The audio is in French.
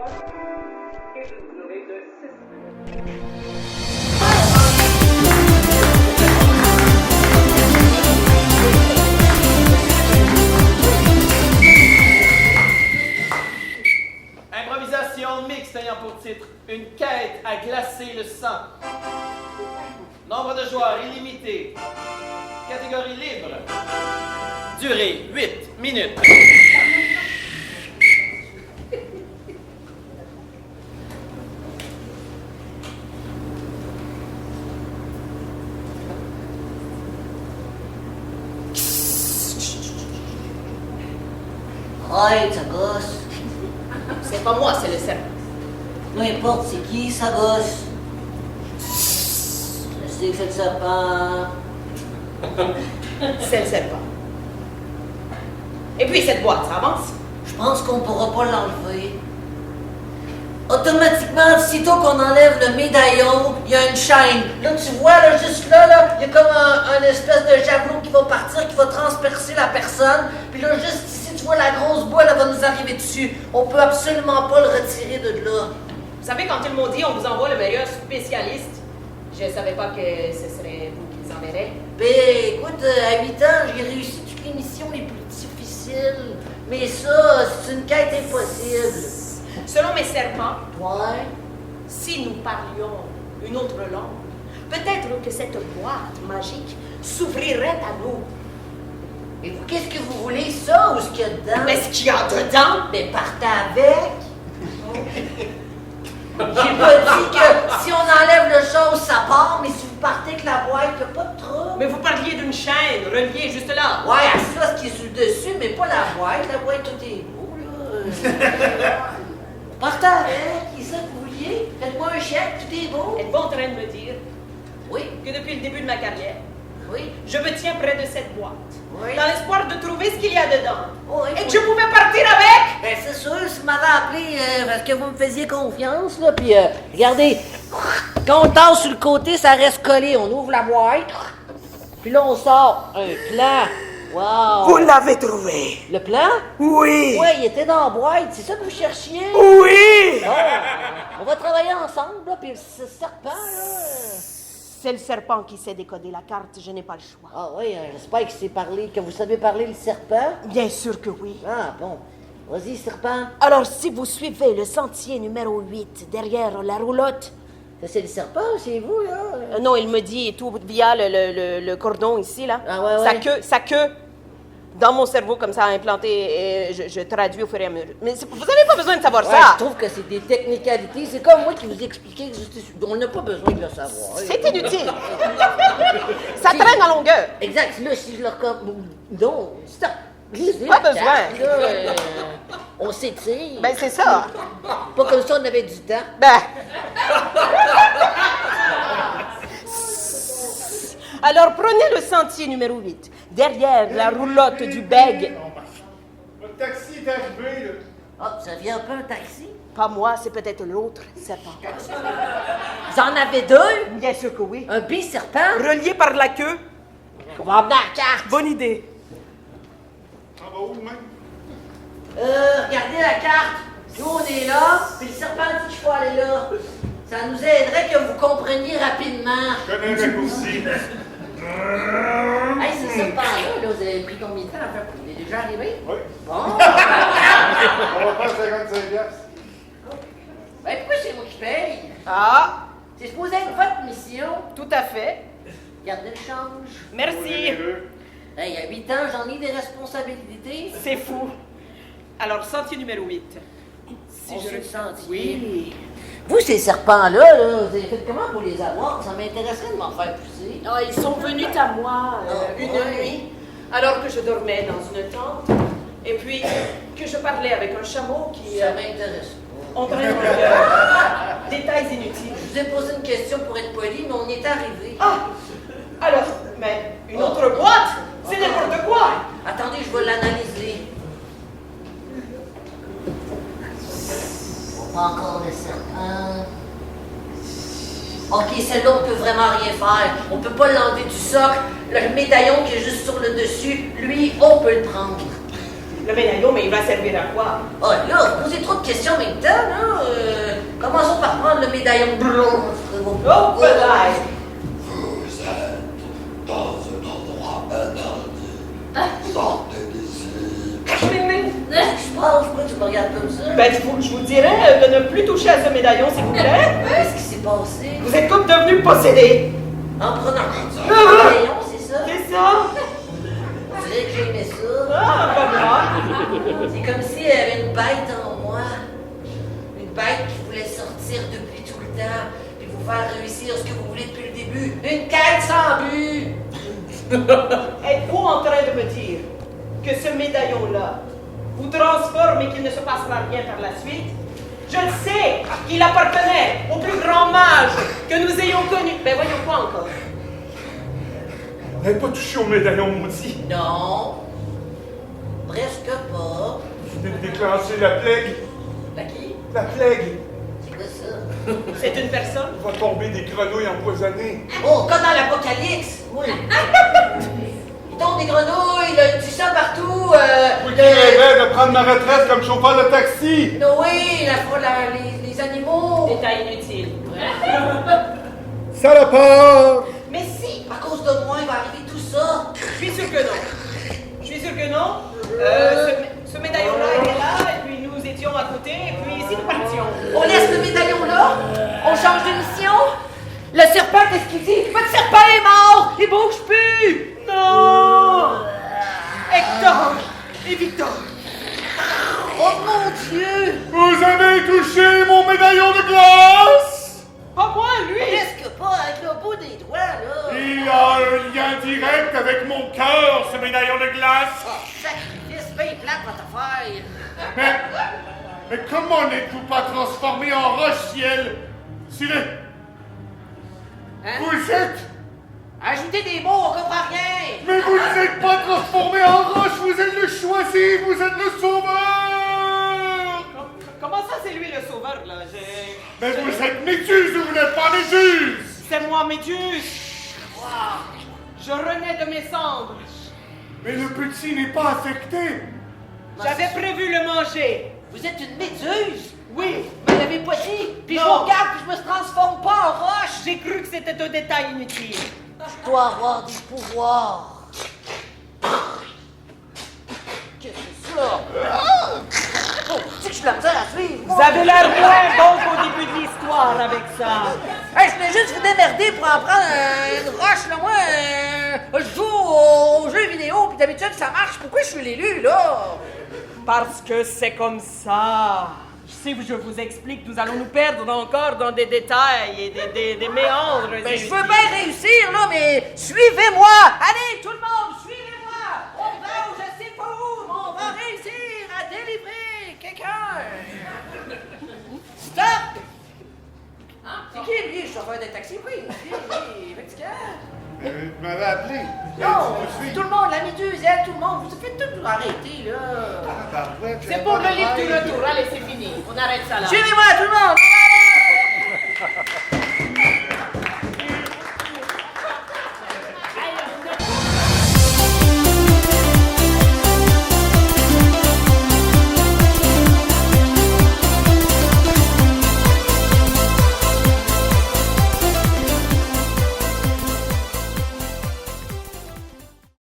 Et une durée de 6 minutes. Improvisation mixte ayant pour titre Une quête à glacer le sang. Nombre de joueurs illimité. Catégorie libre. Durée 8 minutes. Arrête, ça gosse. C'est pas moi, c'est le serpent. Peu importe c'est qui, ça gosse. Je sais que c'est le serpent. C'est le serpent. Et puis cette boîte, ça avance? Je pense qu'on pourra pas l'enlever. Automatiquement, sitôt qu'on enlève le médaillon, il y a une chaîne. Là, tu vois, là, juste là, il y a comme un espèce de javelot qui va partir, qui va transpercer la personne. Puis là, juste ici, tu vois, la grosse boule, elle va nous arriver dessus. On peut absolument pas le retirer de là. Vous savez, quand ils m'ont dit on vous envoie le meilleur spécialiste, je savais pas que ce serait vous qui les enverrez. Ben, écoute, à 8 ans, j'ai réussi toutes les missions les plus difficiles. Mais ça, c'est une quête impossible. Selon mes serpents, Ouais. si nous parlions une autre langue, peut-être que cette boîte magique s'ouvrirait à nous. Mais vous, qu'est-ce que vous voulez, ça, ou ce qu'il y a dedans? Mais ce qu'il y a dedans, Mais partez avec! J'ai pas dit que si on enlève le chose, ça part, mais si vous partez avec la boîte, y a pas de trouble. mais vous parliez d'une chaîne reliée juste là. Ouais, à ça, ce qui est sur le dessus, mais pas la boîte. La boîte, tout est beau, là. Partez avec, c'est ça que vous vouliez? Faites-moi un chèque, tout est beau. Êtes-vous en train de me dire Oui, que depuis le début de ma carrière, oui, je me tiens près de cette boîte, oui. dans l'espoir de trouver ce qu'il y a dedans, Oui, et que oui. je pouvais partir avec? Ben, c'est sûr, si vous m'avez appelé parce que vous me faisiez confiance, là, puis regardez, quand on tasse sur le côté, ça reste collé. On ouvre la boîte, puis là, on sort un plan. Wow! Vous l'avez trouvé. Le plan? Oui. Ouais, il était dans la boîte, c'est ça que vous cherchiez? Oui. Bon, on va travailler ensemble, là, puis ce serpent, là... C'est le serpent qui sait décoder la carte, je n'ai pas le choix. Ah oui, j'espère qu'il sait parler, que vous savez parler le serpent. Bien sûr que oui. Ah, bon. Vas-y, serpent. Alors, si vous suivez le sentier numéro 8, derrière la roulotte... Ça, c'est le serpent, c'est vous, là? non, il me dit tout via le cordon ici, là. Ah, ouais, ouais. Sa queue, dans mon cerveau, comme ça, implanté, et je traduis au fur et à mesure. Mais vous n'avez pas besoin de savoir Ouais, ça. je trouve que c'est des technicalités. C'est comme moi qui vous expliquais que on n'a pas besoin de le savoir. C'est inutile. Ça traîne en longueur. Exact. Là, si je le recommande... Non, stop. Lisez Pas la besoin. carte, là, on s'étire. Ben, c'est ça. Pas comme ça, on avait du temps. Ben. Alors, prenez le sentier numéro 8, derrière la roulotte du beg. Le taxi est arrivé, là. Ah, ça vient un peu un taxi? Pas moi, c'est peut-être l'autre serpent. Vous en avez deux? Bien sûr que oui. Un bi-serpent? Relié par la queue. On va emmener la carte. Bonne idée. En bas où, même? Regardez la carte. Nous, on est là, puis le serpent dit qu'il faut aller là. Ça nous aiderait que vous compreniez rapidement. Je connais un raccourci. Hey, ce serpent-là, vous avez pris combien de temps à faire? Il est déjà arrivé? Oui. Bon. On va faire 55 piastres. Ben, pourquoi c'est moi qui paye? Ah, C'est supposé être votre mission. tout à fait. Gardez le change. Merci. Hey, à 8 ans, j'en ai des responsabilités. C'est fou. Alors, sentier numéro 8. On suit le sentier. Oui. Vous, ces serpents-là, vous avez fait comment pour les avoir? Ça m'intéresserait de m'en faire pousser. Ah, ils sont venus à moi une ouais. nuit, alors que je dormais dans une tente, et puis que je parlais avec un chameau qui... Ça m'intéresse pas. on traîne en longueur. Détails inutiles. Je vous ai posé une question pour être poli, mais on y est arrivé. Ah! Alors, mais une autre boîte? C'est n'importe quoi! Attendez, je vais l'analyser. Pas encore le serpent. Ok, celle-là, on peut vraiment rien faire. On peut pas l'enlever du socle. Le médaillon qui est juste sur le dessus, lui, on peut le prendre. Le médaillon, mais il va servir à quoi? Oh là, vous posez trop de questions en même temps, là. Commençons par prendre le médaillon. Oh, peut-être. Vous êtes dans un endroit interdit. Sortez d'ici. Qu'est-ce qui se passe? Pourquoi tu me regardes comme ça? Ben, je vous dirais de ne plus toucher à ce médaillon, s'il vous plaît. Qu'est-ce qui s'est passé? Vous êtes comme devenus possédés. En prenant le médaillon, c'est ça? C'est ça? On dirait que j'aimais ça. Ah, pas moi. C'est comme s'il y avait une bête en moi. Une bête qui voulait sortir depuis tout le temps et vous faire réussir ce que vous voulez depuis le début. Une quête sans but! Êtes-vous en train de me dire que ce médaillon-là vous transforme et qu'il ne se passera rien par la suite? Je le sais, qu'il appartenait au plus grand mage que nous ayons connu. Ben voyons quoi encore? On n'avez pas touché au médaillon maudit. Non. Presque pas. Je venais de déclencher la plague. La qui? La plague. C'est quoi ça? C'est une personne? Il va tomber des grenouilles empoisonnées. Oh, comme dans l'Apocalypse! Oui. Il tombe des grenouilles, du sang partout, Vous qui rêvez de prendre ma retraite comme chauffeur de taxi. Noé, les animaux. Détail inutile. Salopard! Mais si, à cause de moi, il va arriver tout ça. Je suis sûr que non. Je suis sûr que non. Ce médaillon-là était là, et puis nous étions à côté, et puis ici nous partions. On laisse le médaillon là, on change de mission. Le serpent, qu'est-ce qu'il dit? Votre serpent est mort, il bouge plus. Non! Hector et Victor. Oh mon Dieu! Vous avez touché mon médaillon de glace! Pas moi, lui! Presque pas avec le bout des doigts, là. Il a un lien direct avec mon cœur, ce médaillon de glace! Oh, sacrifice, bien plate votre affaire. Mais comment n'êtes-vous pas transformé en roche-ciel? Siré! Hein? Vous êtes... Ajoutez des mots, on comprend rien. Mais vous n'êtes pas transformé en roche, vous êtes le choisi, vous êtes le sauveur! Comment ça, c'est lui le sauveur, là? Mais vous êtes Méduse ou vous n'êtes pas Méduse? C'est moi, Méduse! Je renais de mes cendres. Mais le petit n'est pas affecté. J'avais prévu le manger. Vous êtes une méduse? Oui, Vous l'avez pas dit? Puis je Non. vous regarde, puis je me transforme pas en roche. j'ai cru que c'était un détail inutile. Je dois avoir des pouvoirs. Qu'est-ce que c'est ça? Oh, tu sais que je suis la misère à suivre. Vous avez l'air moins bon qu'au début de l'histoire avec ça. Hey, je voulais juste vous démerder pour en prendre une roche, là. Moi, je joue aux jeux vidéo, puis d'habitude, ça marche. Pourquoi je suis l'élu, là? Parce que c'est comme ça. Si je vous explique, nous allons nous perdre encore dans des détails et des méandres. Ben, je veux bien réussir, là, mais suivez-moi! Allez, tout le monde, suivez-moi! On va où je sais pas où, mais on va réussir à délivrer quelqu'un! Stop! C'est qui, lui, le chauffeur de taxi? Oui, lui, fatigant. Vous m'avez appelé. Non, c'est tout le monde, la méduse, elle, tout le monde. Vous faites tout pour arrêter, là. C'est pour le livre du retour. Allez, c'est fini. On arrête ça là. Suivez-moi, tout le monde!